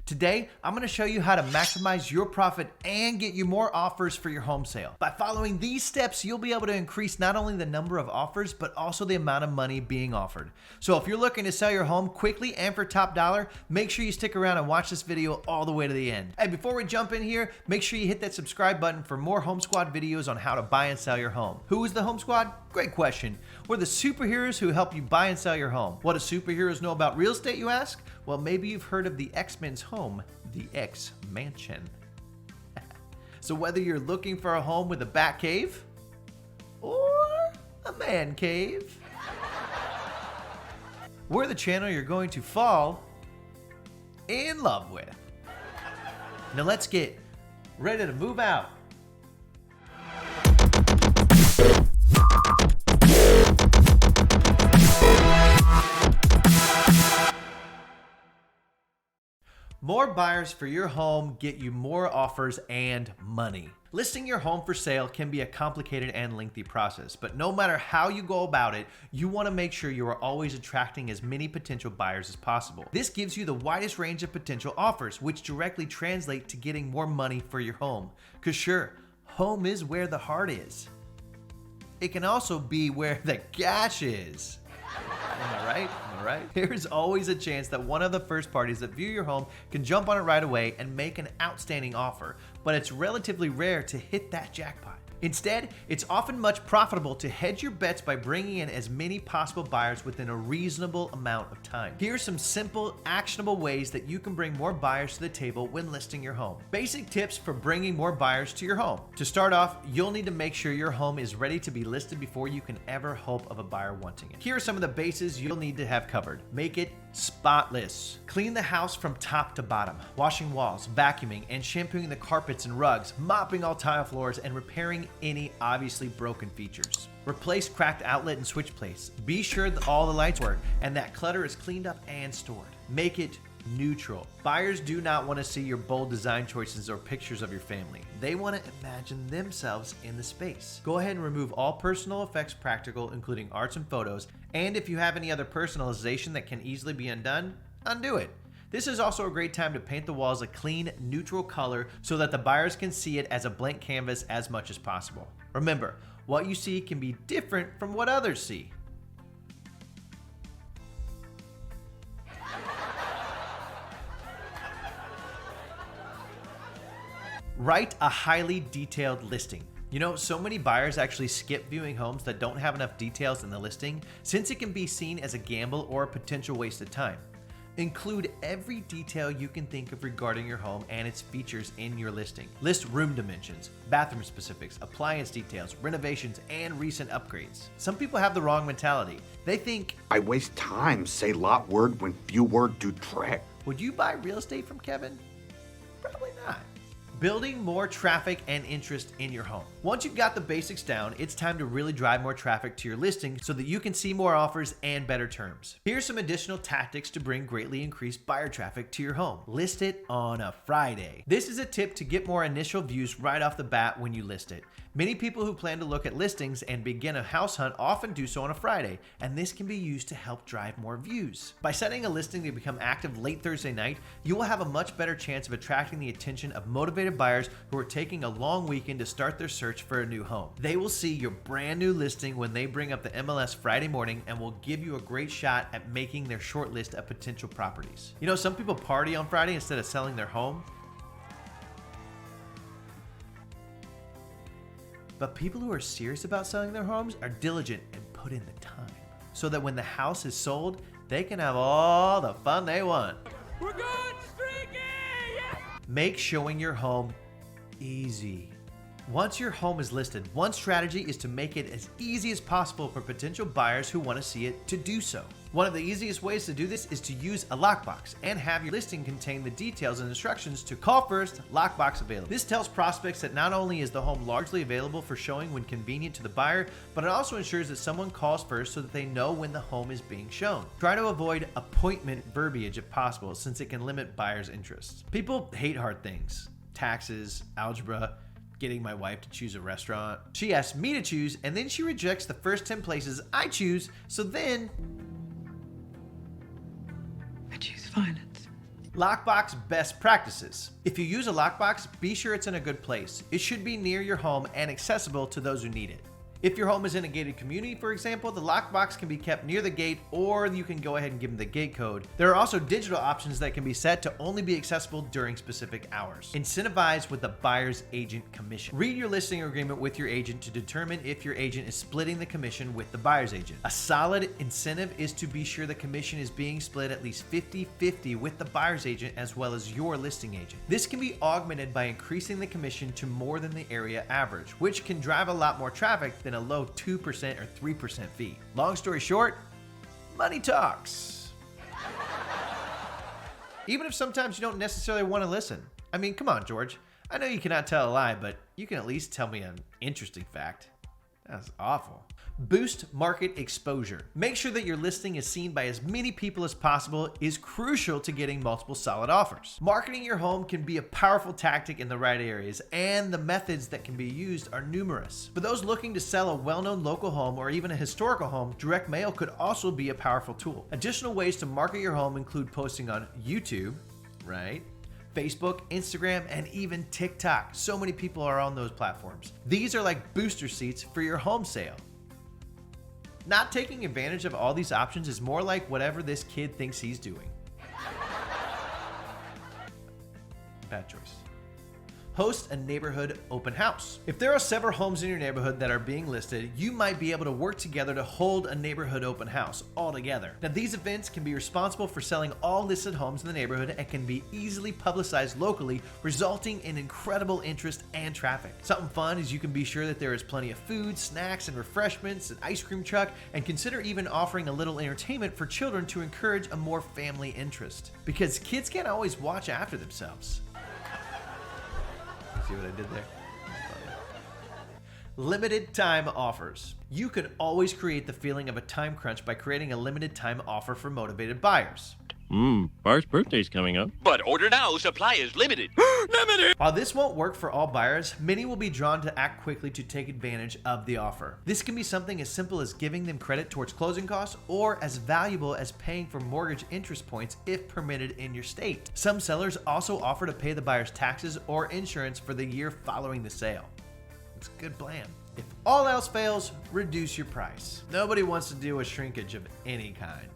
Today, I'm going to show you how to maximize your profit and get you more offers for your home sale. By following these steps, you'll be able to increase not only the number of offers, but also the amount of money being offered. So if you're looking to sell your home quickly and for top dollar, make sure you stick around and watch this video all the way to the end. Hey, before we jump in here, make sure you hit that subscribe button for more Home Squad videos on how to buy and sell your home. Who is the Home Squad? Great question. We're the superheroes who help you buy and sell your home. What do superheroes know about real estate, you ask? Well, maybe you've heard of the X-Men's home, the X-Mansion. So whether you're looking for a home with a bat cave or a man cave, we're the channel you're going to fall in love with. Now let's get ready to move out. More buyers for your home get you more offers and money. Listing your home for sale can be a complicated and lengthy process, but no matter how you go about it, you want to make sure you are always attracting as many potential buyers as possible. This gives you the widest range of potential offers, which directly translate to getting more money for your home. Because sure, home is where the heart is. It can also be where the cash is. Am I right? Am I right? There's always a chance that one of the first parties that view your home can jump on it right away and make an outstanding offer, but it's relatively rare to hit that jackpot. Instead, it's often much profitable to hedge your bets by bringing in as many possible buyers within a reasonable amount of time. Here are some simple, actionable ways that you can bring more buyers to the table when listing your home. Basic tips for bringing more buyers to your home. To start off, you'll need to make sure your home is ready to be listed before you can ever hope of a buyer wanting it. Here are some of the bases you'll need to have covered. Make it spotless. Clean the house from top to bottom, washing walls, vacuuming, and shampooing the carpets and rugs, mopping all tile floors, and repairing any obviously broken features. Replace cracked outlet and switch plates. Be sure that all the lights work and that clutter is cleaned up and stored. Make it neutral. Buyers do not want to see your bold design choices or pictures of your family. They want to imagine themselves in the space. Go ahead and remove all personal effects practical, including arts and photos, and if you have any other personalization that can easily be undone, undo it. This is also a great time to paint the walls a clean, neutral color so that the buyers can see it as a blank canvas as much as possible. Remember, what you see can be different from what others see. Write a highly detailed listing. You know, so many buyers actually skip viewing homes that don't have enough details in the listing, since it can be seen as a gamble or a potential waste of time. Include every detail you can think of regarding your home and its features in your listing. List room dimensions, bathroom specifics, appliance details, renovations, and recent upgrades. Some people have the wrong mentality. They think, I waste time, say lot word when few word do trick. Would you buy real estate from Kevin? Probably not. Building more traffic and interest in your home. Once you've got the basics down, it's time to really drive more traffic to your listing so that you can see more offers and better terms. Here's some additional tactics to bring greatly increased buyer traffic to your home. List it on a Friday. This is a tip to get more initial views right off the bat when you list it. Many people who plan to look at listings and begin a house hunt often do so on a Friday, and this can be used to help drive more views. By setting a listing to become active late Thursday night, you will have a much better chance of attracting the attention of motivated buyers who are taking a long weekend to start their search for a new home. They will see your brand new listing when they bring up the MLS Friday morning and will give you a great shot at making their short list of potential properties. You know, some people party on Friday instead of selling their home. But people who are serious about selling their homes are diligent and put in the time, so that when the house is sold, they can have all the fun they want. We're going streaky! Yeah! Make showing your home easy. Once your home is listed, one strategy is to make it as easy as possible for potential buyers who want to see it to do so. One of the easiest ways to do this is to use a lockbox and have your listing contain the details and instructions to call first, lockbox available. This tells prospects that not only is the home largely available for showing when convenient to the buyer, but it also ensures that someone calls first so that they know when the home is being shown. Try to avoid appointment verbiage if possible, since it can limit buyers' interests. People hate hard things: taxes, algebra, getting my wife to choose a restaurant. She asks me to choose, and then she rejects the first 10 places I choose, so then I choose violence. Lockbox best practices. If you use a lockbox, be sure it's in a good place. It should be near your home and accessible to those who need it. If your home is in a gated community, for example, the lockbox can be kept near the gate, or you can go ahead and give them the gate code. There are also digital options that can be set to only be accessible during specific hours. Incentivize with the buyer's agent commission. Read your listing agreement with your agent to determine if your agent is splitting the commission with the buyer's agent. A solid incentive is to be sure the commission is being split at least 50-50 with the buyer's agent as well as your listing agent. This can be augmented by increasing the commission to more than the area average, which can drive a lot more traffic than a low 2% or 3% fee. Long story short, money talks. Even if sometimes you don't necessarily want to listen. I mean, come on, George. I know you cannot tell a lie, but you can at least tell me an interesting fact. That's awful. Boost market exposure. Make sure that your listing is seen by as many people as possible is crucial to getting multiple solid offers. Marketing your home can be a powerful tactic in the right areas, and the methods that can be used are numerous. For those looking to sell a well-known local home or even a historical home, direct mail could also be a powerful tool. Additional ways to market your home include posting on YouTube, right? Facebook, Instagram, and even TikTok. So many people are on those platforms. These are like booster seats for your home sale. Not taking advantage of all these options is more like whatever this kid thinks he's doing. Bad choice. Host a neighborhood open house. If there are several homes in your neighborhood that are being listed, you might be able to work together to hold a neighborhood open house all together. Now, these events can be responsible for selling all listed homes in the neighborhood and can be easily publicized locally, resulting in incredible interest and traffic. Something fun is you can be sure that there is plenty of food, snacks, and refreshments, an ice cream truck, and consider even offering a little entertainment for children to encourage a more family interest. Because kids can't always watch after themselves. See what I did there? Limited time offers. You can always create the feeling of a time crunch by creating a limited time offer for motivated buyers. Bart's birthday's coming up. But order now, supply is limited. Limited! While this won't work for all buyers, many will be drawn to act quickly to take advantage of the offer. This can be something as simple as giving them credit towards closing costs, or as valuable as paying for mortgage interest points if permitted in your state. Some sellers also offer to pay the buyer's taxes or insurance for the year following the sale. It's a good plan. If all else fails, reduce your price. Nobody wants to deal with shrinkage of any kind.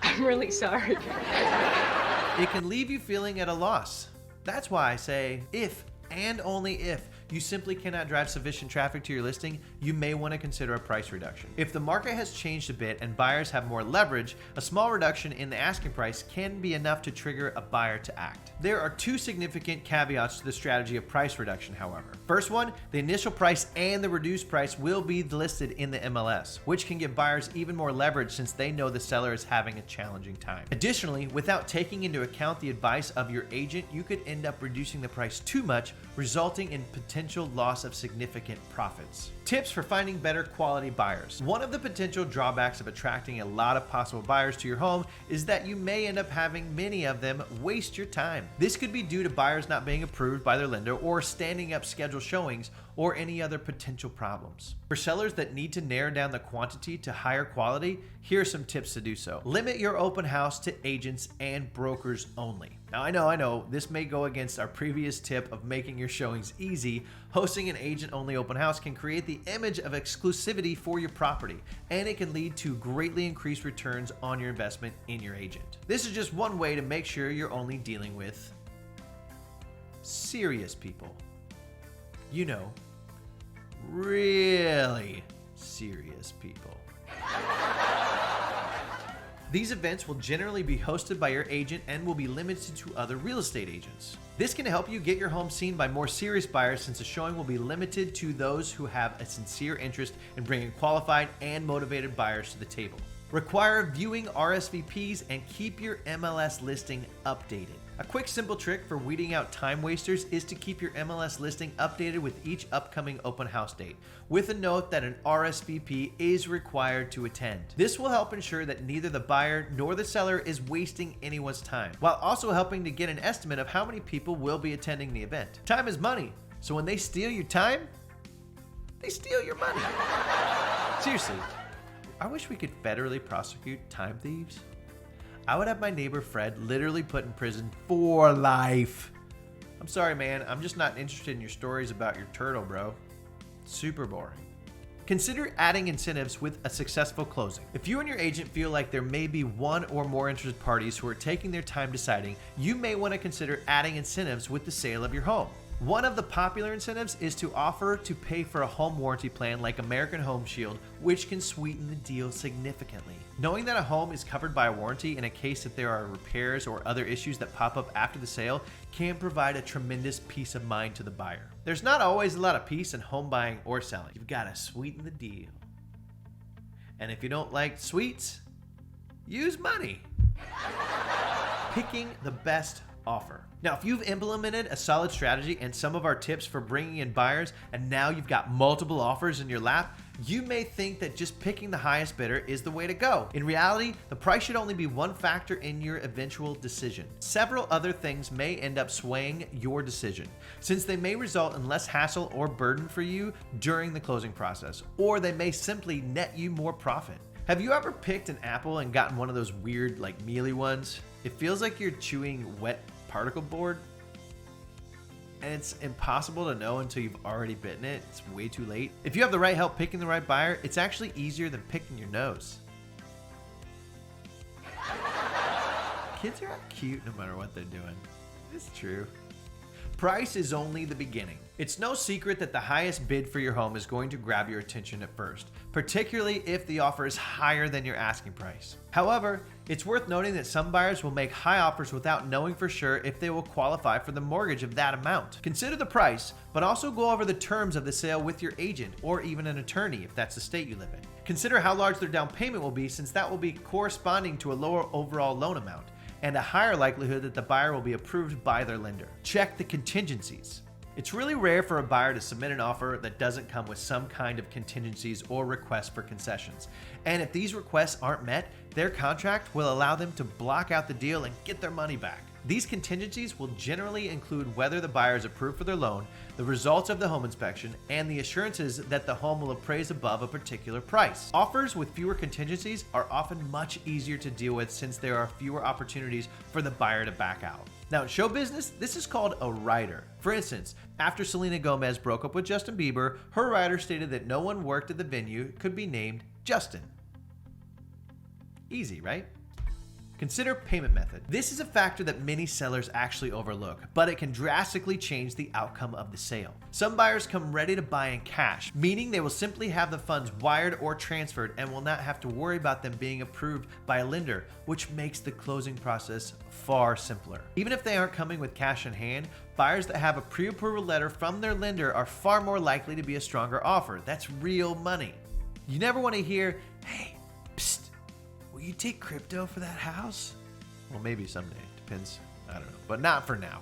I'm really sorry. It can leave you feeling at a loss. That's why I say if and only if you simply cannot drive sufficient traffic to your listing, you may want to consider a price reduction. If the market has changed a bit and buyers have more leverage, a small reduction in the asking price can be enough to trigger a buyer to act. There are two significant caveats to the strategy of price reduction, however. First one, the initial price and the reduced price will be listed in the MLS, which can give buyers even more leverage since they know the seller is having a challenging time. Additionally, without taking into account the advice of your agent, you could end up reducing the price too much, resulting in potential loss of significant profits. Tips for finding better quality buyers. One of the potential drawbacks of attracting a lot of possible buyers to your home is that you may end up having many of them waste your time. This could be due to buyers not being approved by their lender or standing up scheduled showings or any other potential problems. For sellers that need to narrow down the quantity to higher quality, here are some tips to do so. Limit your open house to agents and brokers only. Now, I know, this may go against our previous tip of making your showings easy. Hosting an agent-only open house can create the image of exclusivity for your property, and it can lead to greatly increased returns on your investment in your agent. This is just one way to make sure you're only dealing with serious people. You know, really serious people. These events will generally be hosted by your agent and will be limited to other real estate agents. This can help you get your home seen by more serious buyers since the showing will be limited to those who have a sincere interest in bringing qualified and motivated buyers to the table. Require viewing RSVPs and keep your MLS listing updated. A quick simple trick for weeding out time wasters is to keep your MLS listing updated with each upcoming open house date, with a note that an RSVP is required to attend. This will help ensure that neither the buyer nor the seller is wasting anyone's time, while also helping to get an estimate of how many people will be attending the event. Time is money, so when they steal your time, they steal your money. Seriously, I wish we could federally prosecute time thieves. I would have my neighbor Fred literally put in prison for life. I'm sorry, man. I'm just not interested in your stories about your turtle, bro. Super boring. Consider adding incentives with a successful closing. If you and your agent feel like there may be one or more interested parties who are taking their time deciding, you may want to consider adding incentives with the sale of your home. One of the popular incentives is to offer to pay for a home warranty plan like American Home Shield, which can sweeten the deal significantly. Knowing that a home is covered by a warranty in a case that there are repairs or other issues that pop up after the sale can provide a tremendous peace of mind to the buyer. There's not always a lot of peace in home buying or selling. You've got to sweeten the deal. And if you don't like sweets, use money. Picking the best offer. Now, if you've implemented a solid strategy and some of our tips for bringing in buyers, and now you've got multiple offers in your lap, you may think that just picking the highest bidder is the way to go. In reality, the price should only be one factor in your eventual decision. Several other things may end up swaying your decision, since they may result in less hassle or burden for you during the closing process, or they may simply net you more profit. Have you ever picked an apple and gotten one of those weird, like, mealy ones? It feels like you're chewing wet particle board, and it's impossible to know until you've already bitten it. It's way too late. If you have the right help picking the right buyer, it's actually easier than picking your nose. Kids are cute no matter what they're doing. It's true. Price is only the beginning. It's no secret that the highest bid for your home is going to grab your attention at first, particularly if the offer is higher than your asking price. However, it's worth noting that some buyers will make high offers without knowing for sure if they will qualify for the mortgage of that amount. Consider the price, but also go over the terms of the sale with your agent or even an attorney if that's the state you live in. Consider how large their down payment will be, since that will be corresponding to a lower overall loan amount and a higher likelihood that the buyer will be approved by their lender. Check the contingencies. It's really rare for a buyer to submit an offer that doesn't come with some kind of contingencies or request for concessions. And if these requests aren't met, their contract will allow them to block out the deal and get their money back. These contingencies will generally include whether the buyer is approved for their loan, the results of the home inspection, and the assurances that the home will appraise above a particular price. Offers with fewer contingencies are often much easier to deal with, since there are fewer opportunities for the buyer to back out. Now, in show business, this is called a rider. For instance, after Selena Gomez broke up with Justin Bieber, her rider stated that no one worked at the venue could be named Justin. Easy, right? Consider payment method. This is a factor that many sellers actually overlook, but it can drastically change the outcome of the sale. Some buyers come ready to buy in cash, meaning they will simply have the funds wired or transferred and will not have to worry about them being approved by a lender, which makes the closing process far simpler. Even if they aren't coming with cash in hand, buyers that have a pre-approval letter from their lender are far more likely to be a stronger offer. That's real money. You never want to hear, "Hey, psst, will you take crypto for that house?" Well, maybe someday. Depends. I don't know. But not for now.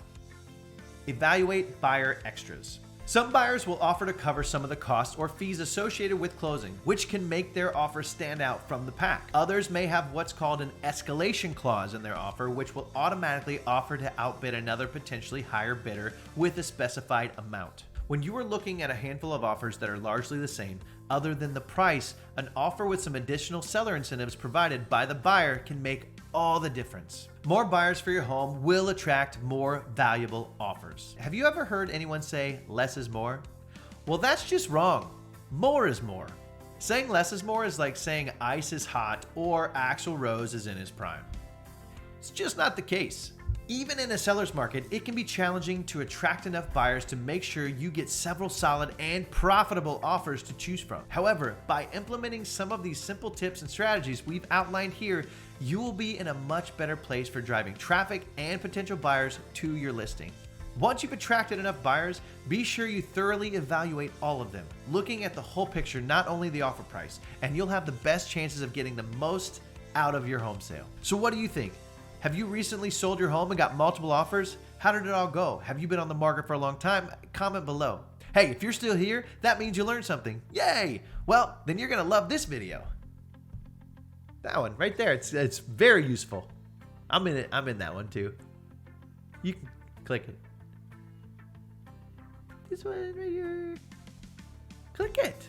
Evaluate buyer extras. Some buyers will offer to cover some of the costs or fees associated with closing, which can make their offer stand out from the pack. Others may have what's called an escalation clause in their offer, which will automatically offer to outbid another potentially higher bidder with a specified amount. When you are looking at a handful of offers that are largely the same, other than the price, an offer with some additional seller incentives provided by the buyer can make all the difference. More buyers for your home will attract more valuable offers. Have you ever heard anyone say less is more? Well, that's just wrong. More is more. Saying less is more is like saying ice is hot or Axl Rose is in his prime. It's just not the case. Even in a seller's market, it can be challenging to attract enough buyers to make sure you get several solid and profitable offers to choose from. However, by implementing some of these simple tips and strategies we've outlined here, you will be in a much better place for driving traffic and potential buyers to your listing. Once you've attracted enough buyers, be sure you thoroughly evaluate all of them, looking at the whole picture, not only the offer price, and you'll have the best chances of getting the most out of your home sale. So what do you think? Have you recently sold your home and got multiple offers? How did it all go? Have you been on the market for a long time? Comment below. Hey, if you're still here, that means you learned something. Yay! Well, then you're gonna love this video. That one right there, it's very useful. I'm in it. I'm in that one too. You can click it. This one right here. Click it.